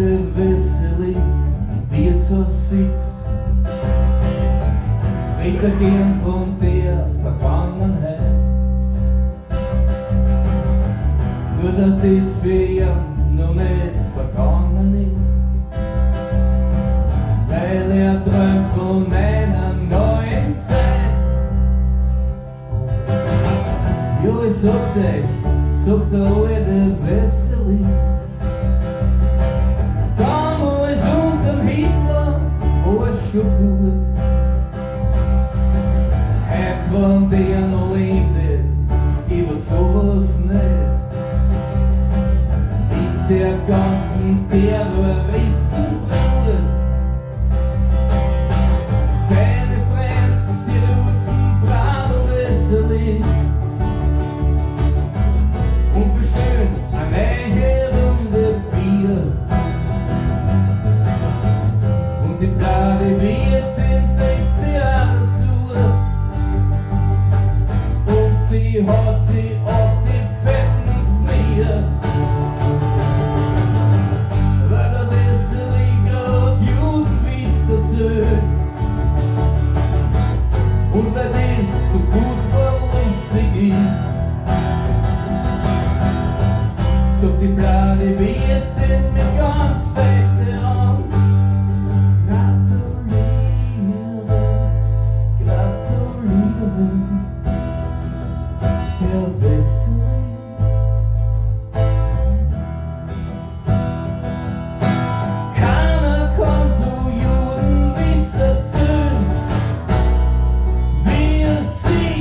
oide Wessely im Wirtshaus sitzt, redet er gern von der Vergangenheit. Nur dass das für ihn noch nicht vergangen ist, weil er träumt von einer neuen Zeit. Jo, ich sag's euch, sagt der oide Wessely, damals unterm Hitler war es schon gut. Heut, wenn der noch lebt, gibt es sowas nicht. Mit der ganzen Terroristenbrut. Seine Freunde, die rufen Bravo Wessely und bestellen eine neue Runde Bier. Und die Blade Wirtin setzt sie auch dazu. Und sie hat sie auf die fetten Knie. Weil der Wessely grad Judenwitz erzählt. Und weil das so furchtbar lustig ist, sagt die Blade Wirtin mit ganz fechter Hand: Gratuliere, Herr Wessely. Keiner kann so Judenwitz erzählen wie Sie.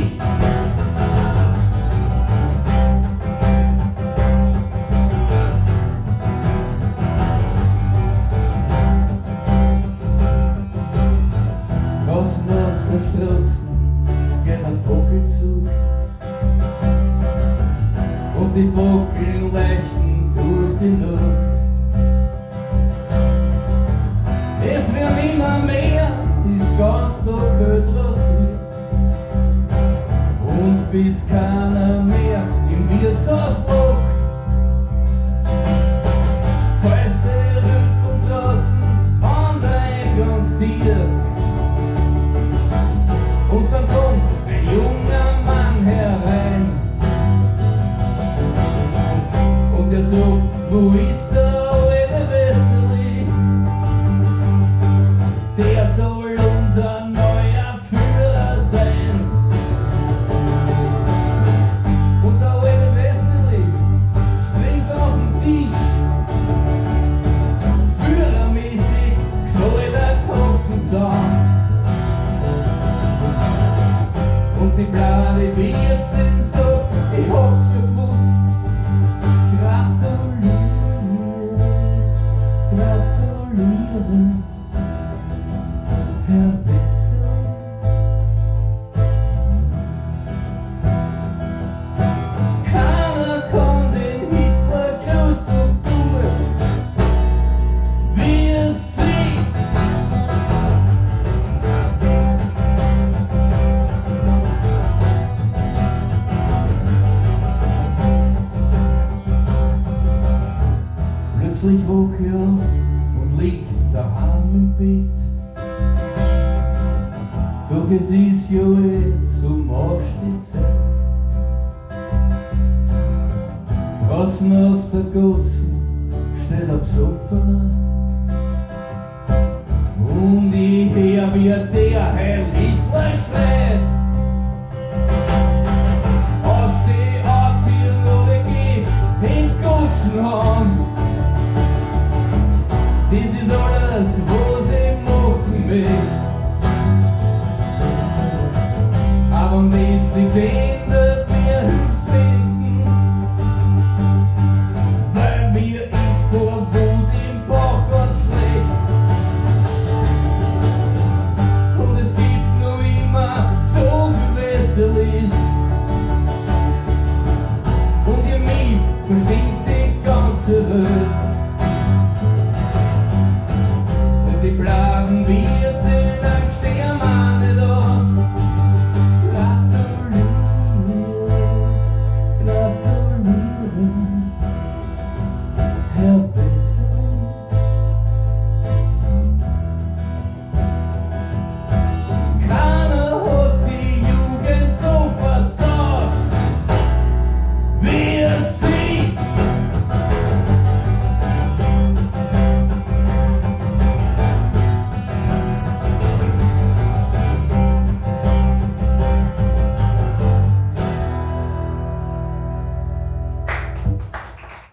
Draußen auf der Straße geht ein Vogelzug und die Vögel leuchten durch die Luft. Es wird immer mehr, ist ganz doppelt rostig. Und bis keiner mehr im Wirtshaus braucht, fällst du Rücken draußen an der Eingangstür. Und dann kommt ein junger Mann herein und er sagt: Wo ist der oide Wessely? Der soll unser neuer Führer sein. Und der oide Wessely springt auf den Tisch, führermäßig knallt er Hocken zusammen. Und die Blade Wirtin sagt: Ich hab's gewusst. Gratuliere, gratuliere, Herr Wessely. Keiner kann den Hitler größer tun wie Sie. Plötzlich wach ich auf und lieg daheim im Bett. Doch es ist ja jetzt zum Aufstehzeit. Draußen auf der Gasse steht ein Sofa und ich hör, wie der Heil Hitler schreit: Aufsteh, anziehen oder geh in die Goschen. Das ist alles, was ich machen will. Aber wenn es nichts ändert,